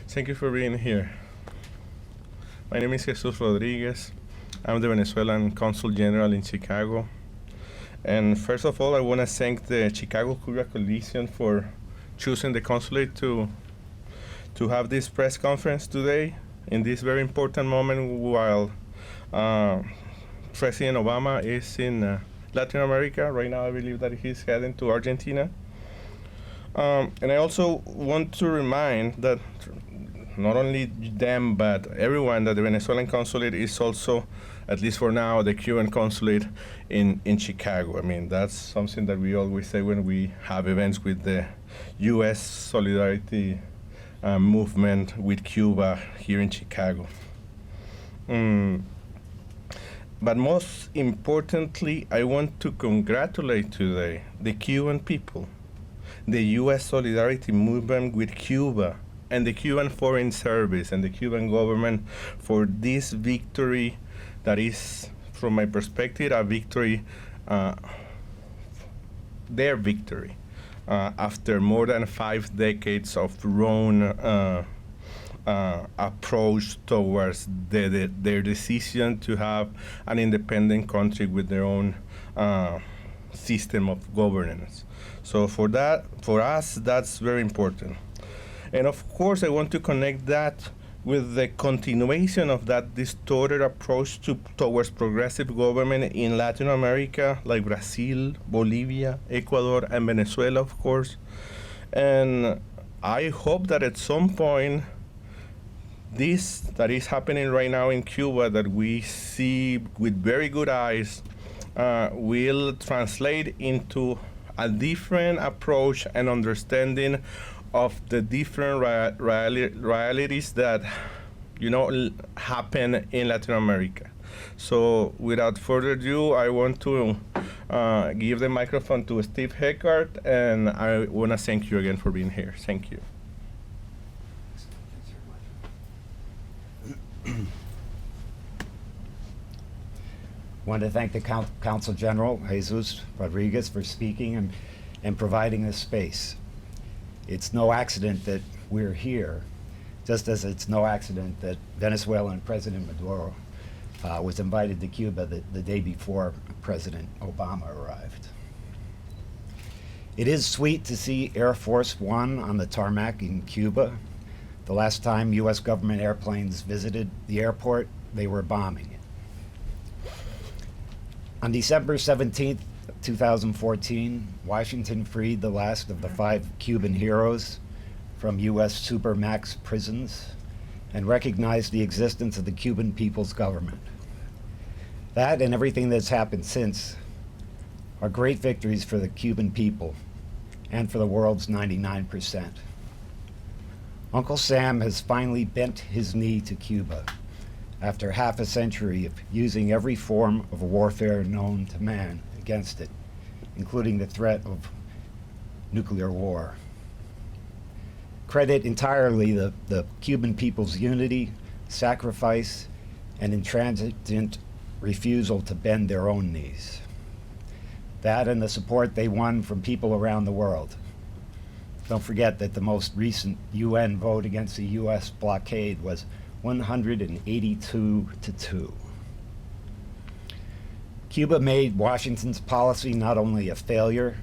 Thank you for being here. My name is Jesus Rodriguez. I'm the Venezuelan Consul General in Chicago. And first of all, I want to thank the Chicago Cuba Coalition for choosing the consulate to have this press conference today in this very important moment while President Obama is in Latin America. Right now, I believe that he's heading to Argentina. And I also want to remind that not only them, but everyone, that the Venezuelan consulate is also, at least for now, the Cuban consulate in Chicago. I mean, that's something that we always say when we have events with the U.S. solidarity movement with Cuba here in Chicago. But most importantly, I want to congratulate today the Cuban people, the U.S. solidarity movement with Cuba, and the Cuban Foreign Service and the Cuban government for this victory that is, from my perspective, a victory, their victory, after more than 5 decades of wrong approach towards their decision to have an independent country with their own system of governance. So for us, that's very important. And of course, I want to connect that with the continuation of that distorted approach towards progressive government in Latin America, like Brazil, Bolivia, Ecuador, and Venezuela, of course. And I hope that at some point, this that is happening right now in Cuba, that we see with very good eyes, will translate into a different approach and understanding of the different realities that happen in Latin America. So without further ado, I want to give the microphone to Steve Heckart, and I want to thank you again for being here. Thank you. I want to thank the Consul General, Jesus Rodriguez, for speaking and providing this space. It's no accident that we're here, just as it's no accident that Venezuelan President Maduro was invited to Cuba the day before President Obama arrived. It is sweet to see Air Force One on the tarmac in Cuba. The last time U.S. government airplanes visited the airport, they were bombing it. On December 17th, 2014, Washington freed the last of the 5 Cuban heroes from U.S. supermax prisons and recognized the existence of the Cuban People's Government. That and everything that's happened since are great victories for the Cuban people and for the world's 99%. Uncle Sam has finally bent his knee to Cuba after half a century of using every form of warfare known to man against it, including the threat of nuclear war. Credit entirely the Cuban people's unity, sacrifice, and intransigent refusal to bend their own knees. That and the support they won from people around the world. Don't forget that the most recent UN vote against the U.S. blockade was 182 to 2. Cuba made Washington's policy not only a failure,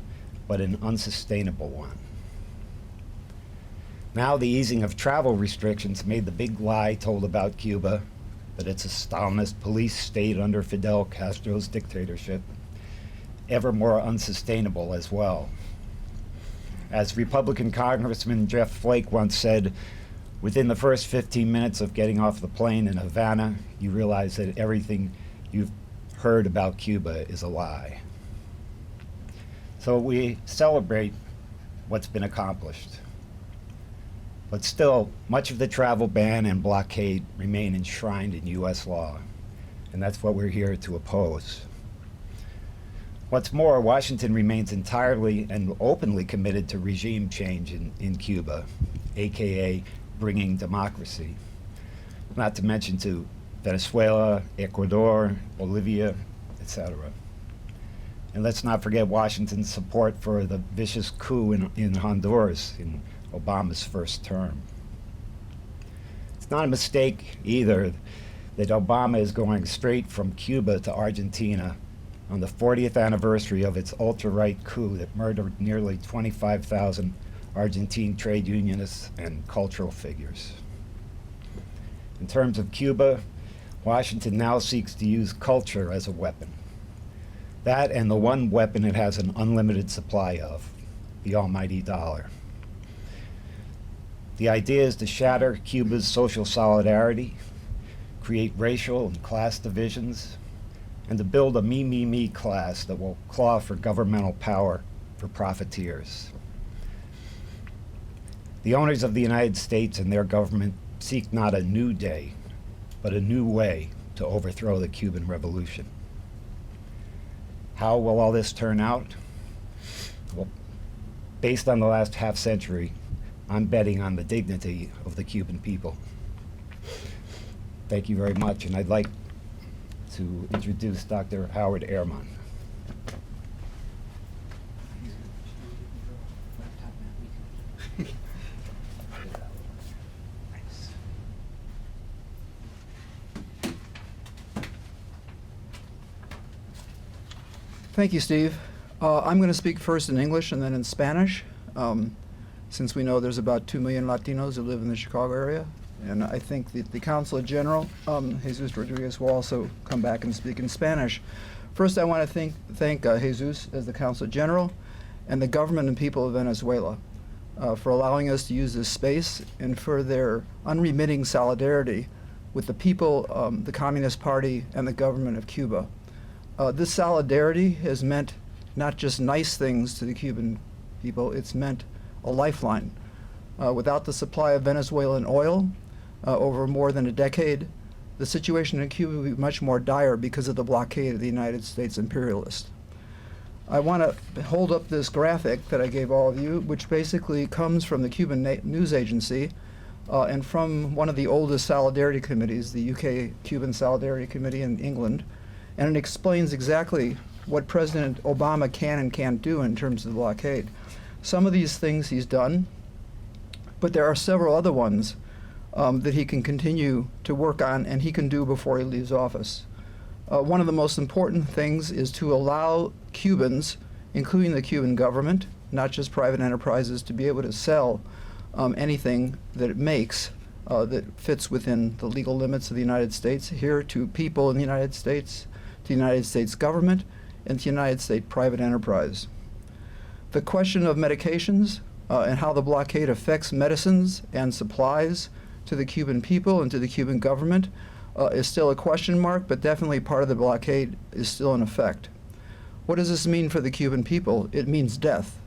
but an unsustainable one. Now the easing of travel restrictions made the big lie told about Cuba, that it's a Stalinist police state under Fidel Castro's dictatorship, ever more unsustainable as well. As Republican Congressman Jeff Flake once said, within the first 15 minutes of getting off the plane in Havana, you realize that everything you've heard about Cuba is a lie. So we celebrate what's been accomplished. But still, much of the travel ban and blockade remain enshrined in U.S. law, and that's what we're here to oppose. What's more, Washington remains entirely and openly committed to regime change in Cuba, aka bringing democracy, not to mention to Venezuela, Ecuador, Bolivia, etc. And let's not forget Washington's support for the vicious coup in Honduras in Obama's first term. It's not a mistake either that Obama is going straight from Cuba to Argentina on the 40th anniversary of its ultra-right coup that murdered nearly 25,000 Argentine trade unionists and cultural figures. In terms of Cuba, Washington now seeks to use culture as a weapon. That and the one weapon it has an unlimited supply of, the almighty dollar. The idea is to shatter Cuba's social solidarity, create racial and class divisions, and to build a me class that will claw for governmental power for profiteers. The owners of the United States and their government seek not a new day, but a new way to overthrow the Cuban Revolution. How will all this turn out? Well, based on the last half century, I'm betting on the dignity of the Cuban people. Thank you very much, and I'd like to introduce Dr. Howard Ehrman. Thank you, Steve. I'm going to speak first in English and then in Spanish, since we know there's about 2 million Latinos who live in the Chicago area. And I think that the Consulate General, Jesus Rodriguez, will also come back and speak in Spanish. First, I want to thank Jesus as the Consulate General and the government and people of Venezuela for allowing us to use this space and for their unremitting solidarity with the people, the Communist Party, and the government of Cuba. This solidarity has meant not just nice things to the Cuban people, it's meant a lifeline. Without the supply of Venezuelan oil over more than a decade, the situation in Cuba would be much more dire because of the blockade of the United States imperialists. I want to hold up this graphic that I gave all of you, which basically comes from the Cuban news agency and from one of the oldest solidarity committees, the UK Cuban Solidarity Committee in England. And it explains exactly what President Obama can and can't do in terms of the blockade. Some of these things he's done, but there are several other ones that he can continue to work on and he can do before he leaves office. One of the most important things is to allow Cubans, including the Cuban government, not just private enterprises, to be able to sell anything that it makes that fits within the legal limits of the United States here to people in the United States, to the United States government, and to United States private enterprise. The question of medications and how the blockade affects medicines and supplies to the Cuban people and to the Cuban government is still a question mark, but definitely part of the blockade is still in effect. What does this mean for the Cuban people? It means death.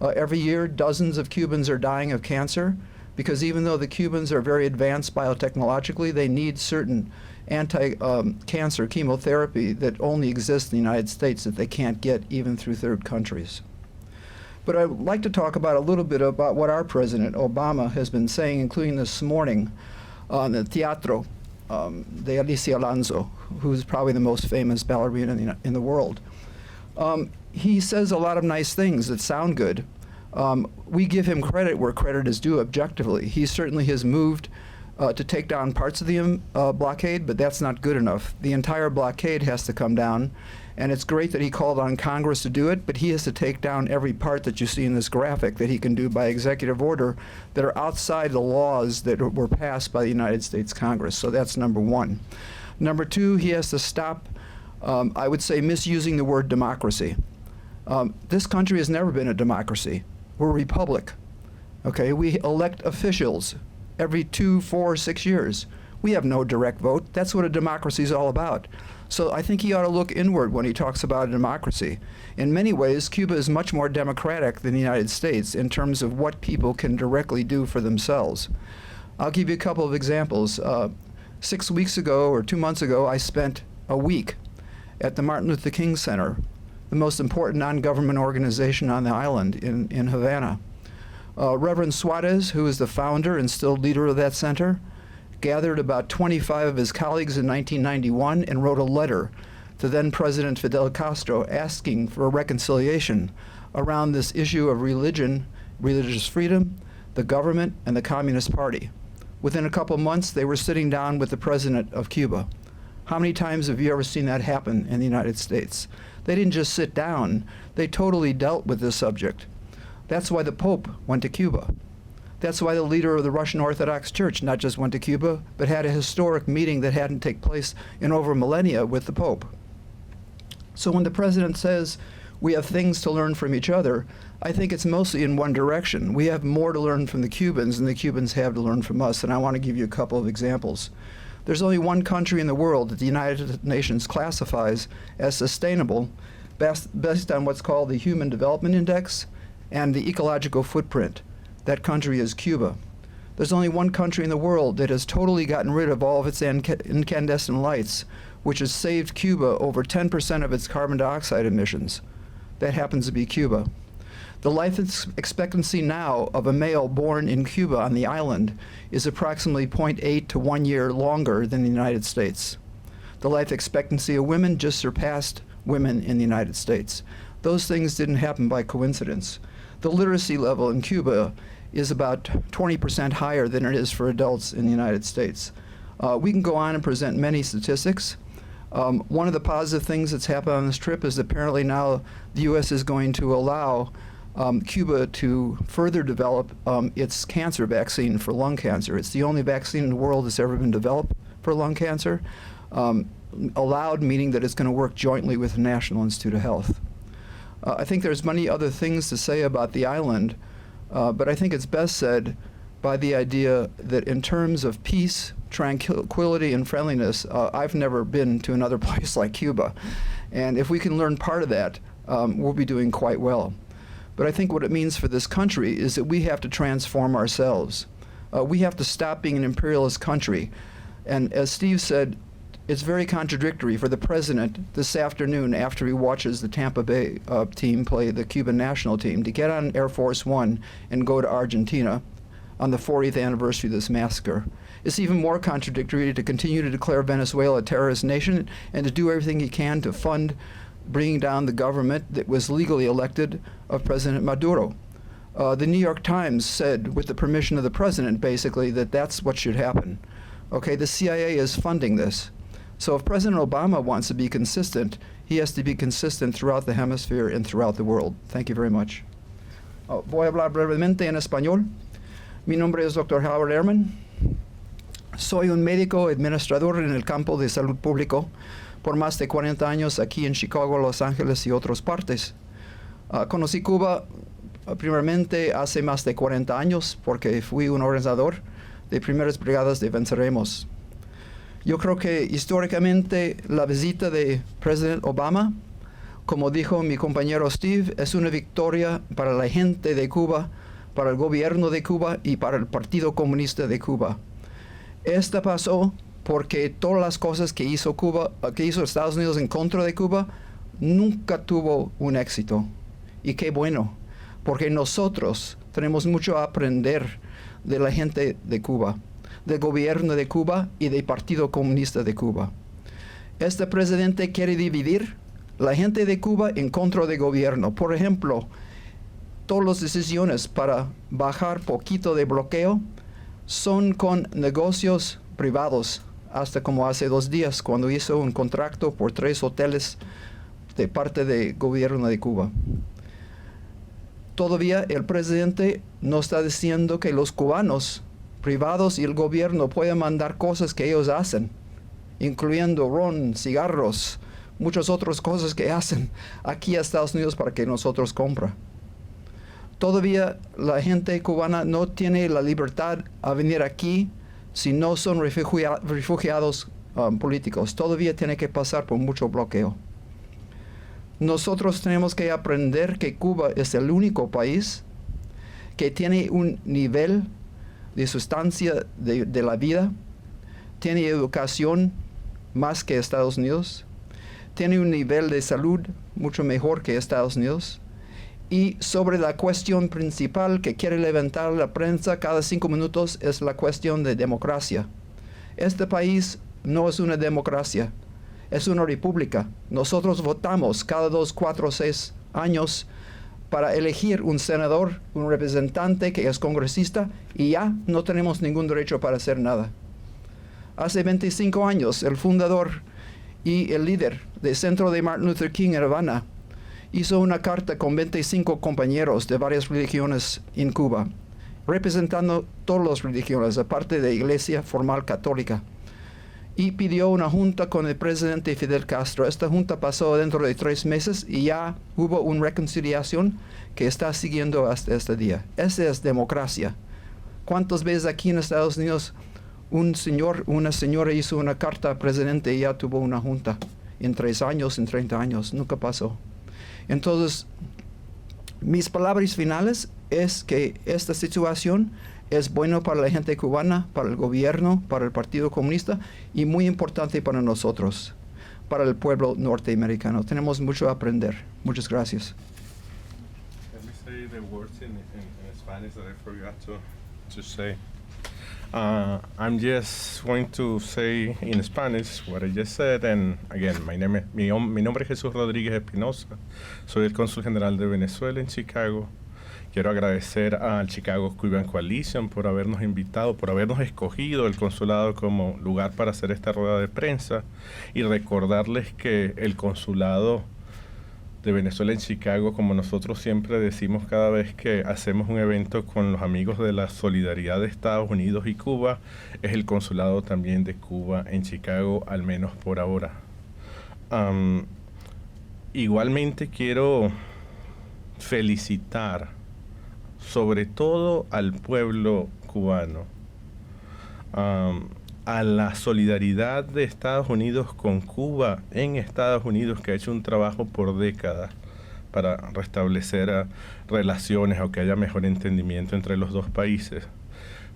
Every year, dozens of Cubans are dying of cancer because even though the Cubans are very advanced biotechnologically, they need certain anti-cancer chemotherapy that only exists in the United States that they can't get even through third countries. But I'd like to talk about a little bit about what our President Obama has been saying, including this morning on the Teatro de Alicia Alonso, who's probably the most famous ballerina in the world. He says a lot of nice things that sound good. We give him credit where credit is due objectively. He certainly has moved to take down parts of the blockade, but that's not good enough. The entire blockade has to come down, and it's great that he called on Congress to do it, but he has to take down every part that you see in this graphic that he can do by executive order that are outside the laws that were passed by the United States Congress. So that's number one. Number two, he has to stop, I would say, misusing the word democracy. This country has never been a democracy. We're a republic. Okay, we elect officials every 2, 4, 6 years. We have no direct vote. That's what a democracy is all about. So I think he ought to look inward when he talks about a democracy. In many ways, Cuba is much more democratic than the United States in terms of what people can directly do for themselves. I'll give you a couple of examples. 6 weeks ago or 2 months ago, I spent a week at the Martin Luther King Center, the most important non-government organization on the island in Havana. Reverend Suarez, who is the founder and still leader of that center, gathered about 25 of his colleagues in 1991 and wrote a letter to then President Fidel Castro asking for a reconciliation around this issue of religion, religious freedom, the government, and the Communist Party. Within a couple months, they were sitting down with the president of Cuba. How many times have you ever seen that happen in the United States? They didn't just sit down, they totally dealt with this subject. That's why the Pope went to Cuba. That's why the leader of the Russian Orthodox Church not just went to Cuba, but had a historic meeting that hadn't taken place in over millennia with the Pope. So when the president says we have things to learn from each other, I think it's mostly in one direction. We have more to learn from the Cubans than the Cubans have to learn from us, and I want to give you a couple of examples. There's only one country in the world that the United Nations classifies as sustainable based on what's called the Human Development Index and the ecological footprint. That country is Cuba. There's only one country in the world that has totally gotten rid of all of its incandescent lights, which has saved Cuba over 10% of its carbon dioxide emissions. That happens to be Cuba. The life expectancy now of a male born in Cuba on the island is approximately 0.8 to 1 year longer than the United States. The life expectancy of women just surpassed women in the United States. Those things didn't happen by coincidence. The literacy level in Cuba is about 20% higher than it is for adults in the United States. We can go on and present many statistics. One of the positive things that's happened on this trip is apparently now the U.S. is going to allow Cuba to further develop its cancer vaccine for lung cancer. It's the only vaccine in the world that's ever been developed for lung cancer. Allowed meaning that it's going to work jointly with the National Institute of Health. I think there's many other things to say about the island, but I think it's best said by the idea that in terms of peace, tranquility, and friendliness, I've never been to another place like Cuba. And if we can learn part of that, we'll be doing quite well. But I think what it means for this country is that we have to transform ourselves. We have to stop being an imperialist country. And as Steve said, it's very contradictory for the president this afternoon, after he watches the Tampa Bay team play the Cuban national team, to get on Air Force One and go to Argentina on the 40th anniversary of this massacre. It's even more contradictory to continue to declare Venezuela a terrorist nation and to do everything he can to fund bringing down the government that was legally elected of President Maduro. The New York Times said, with the permission of the president, basically, that that's what should happen. Okay, the CIA is funding this. So if President Obama wants to be consistent, he has to be consistent throughout the hemisphere and throughout the world. Thank you very much. Voy a hablar brevemente en español. Mi nombre es Dr. Howard Ehrman. Soy un médico administrador en el campo de salud público por más de 40 años aquí en Chicago, Los Ángeles y otras partes. Conocí Cuba primeramente hace más de 40 años porque fui un organizador de primeras brigadas de Venceremos. Yo creo que históricamente la visita de President Obama, como dijo mi compañero Steve, es una victoria para la gente de Cuba, para el gobierno de Cuba y para el Partido Comunista de Cuba. Esta pasó porque todas las cosas que hizo Cuba, que hizo Estados Unidos en contra de Cuba, nunca tuvo un éxito. Y qué bueno, porque nosotros tenemos mucho a aprender de la gente de Cuba, del gobierno de Cuba y del Partido Comunista de Cuba. Este presidente quiere dividir la gente de Cuba en contra del gobierno. Por ejemplo, todas las decisiones para bajar poquito de bloqueo son con negocios privados, hasta como hace 2 días, cuando hizo un contrato por 3 hoteles de parte del gobierno de Cuba. Todavía el presidente no está diciendo que los cubanos privados y el gobierno pueden mandar cosas que ellos hacen, incluyendo ron, cigarros, muchas otras cosas que hacen aquí a Estados Unidos para que nosotros compra. Todavía la gente cubana no tiene la libertad a venir aquí si no son refugiados políticos. Todavía tiene que pasar por mucho bloqueo. Nosotros tenemos que aprender que Cuba es el único país que tiene un nivel de sustancia de la vida, tiene educación más que Estados Unidos, tiene un nivel de salud mucho mejor que Estados Unidos, y sobre la cuestión principal que quiere levantar la prensa cada 5 minutos es la cuestión de democracia. Este país no es una democracia, es una república. Nosotros votamos cada 2, 4, 6 años para elegir un senador, un representante que es congresista, y ya no tenemos ningún derecho para hacer nada. Hace 25 años, el fundador y el líder del Centro de Martin Luther King en Havana hizo una carta con 25 compañeros de varias religiones en Cuba, representando todas las religiones, aparte de Iglesia Formal Católica, y pidió una junta con el presidente Fidel Castro. Esta junta pasó dentro de 3 meses y ya hubo una reconciliación que está siguiendo hasta este día. Esa es democracia. ¿Cuántas veces aquí en Estados Unidos un señor, una señora hizo una carta al presidente y ya tuvo una junta? En 3 años, en 30 años, nunca pasó. Entonces, mis palabras finales es que esta situación es bueno para la gente cubana, para el gobierno, para el Partido Comunista y muy importante para nosotros, para el pueblo norteamericano. Tenemos mucho a aprender. Muchas gracias. Let me say the words in Spanish that I forgot to say. I'm just going to say in Spanish what I just said, and again, mi nombre es Jesús Rodríguez Espinosa. Soy el cónsul general de Venezuela en Chicago. Quiero agradecer al Chicago Cuba Coalition por habernos invitado, por habernos escogido el consulado como lugar para hacer esta rueda de prensa, y recordarles que el consulado de Venezuela en Chicago, como nosotros siempre decimos cada vez que hacemos un evento con los amigos de la solidaridad de Estados Unidos y Cuba, es el consulado también de Cuba en Chicago, al menos por ahora. Igualmente quiero felicitar sobre todo al pueblo cubano, a la solidaridad de Estados Unidos con Cuba en Estados Unidos, que ha hecho un trabajo por décadas para restablecer relaciones o que haya mejor entendimiento entre los dos países.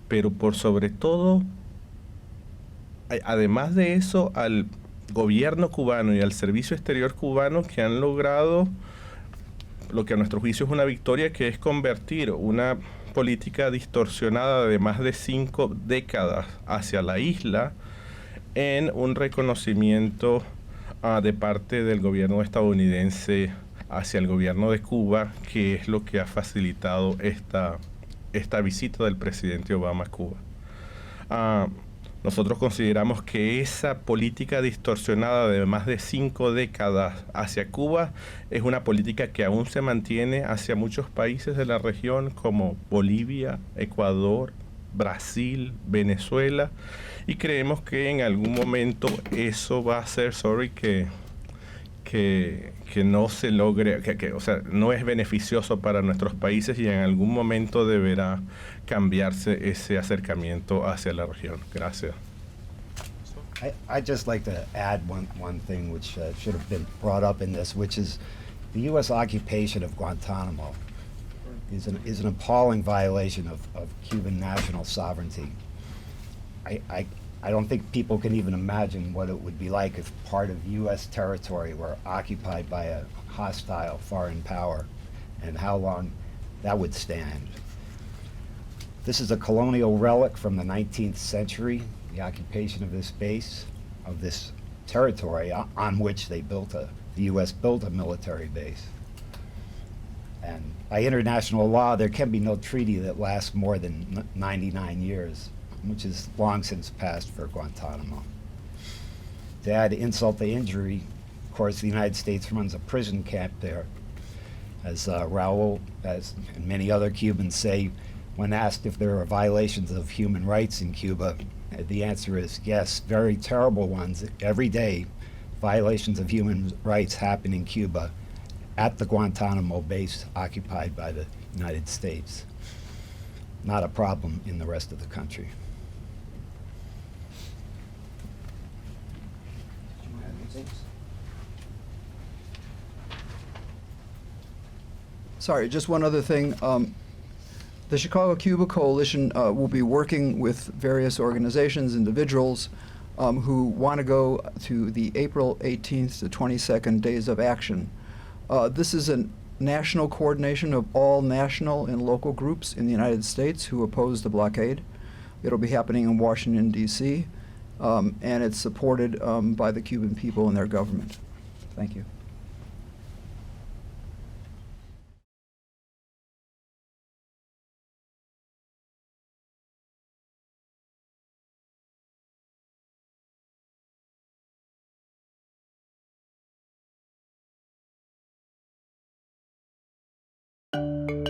Pero por sobre todo, además de eso, al gobierno cubano y al servicio exterior cubano, que han logrado lo que a nuestro juicio es una victoria, que es convertir una política distorsionada de más de 5 décadas hacia la isla en un reconocimiento de parte del gobierno estadounidense hacia el gobierno de Cuba, que es lo que ha facilitado esta visita del presidente Obama a Cuba. Nosotros consideramos que esa política distorsionada de más de 5 décadas hacia Cuba es una política que aún se mantiene hacia muchos países de la región como Bolivia, Ecuador, Brasil, Venezuela, y creemos que en algún momento eso va a ser, que no se logre, o sea, no es beneficioso para nuestros países, y en algún momento deberá cambiarse ese acercamiento hacia la región. Gracias. I'd just like to add one thing which should have been brought up in this, which is the U.S. occupation of Guantanamo is an appalling violation of Cuban national sovereignty. I don't think people can even imagine what it would be like if part of U.S. territory were occupied by a hostile foreign power, and how long that would stand. This is a colonial relic from the 19th century, the occupation of this base, of this territory on which the U.S. built a military base. And by international law, there can be no treaty that lasts more than 99 years, which is long since passed for Guantanamo. To add insult to injury, of course, the United States runs a prison camp there. As Raul, and many other Cubans say, when asked if there are violations of human rights in Cuba, the answer is yes, very terrible ones. Every day, violations of human rights happen in Cuba at the Guantanamo base occupied by the United States. Not a problem in the rest of the country. Sorry, just one other thing. The Chicago Cuba Coalition will be working with various organizations, individuals who want to go to the April 18th to 22nd Days of Action. This is a national coordination of all national and local groups in the United States who oppose the blockade. It'll be happening in Washington, D.C., and it's supported by the Cuban people and their government. Thank you. you.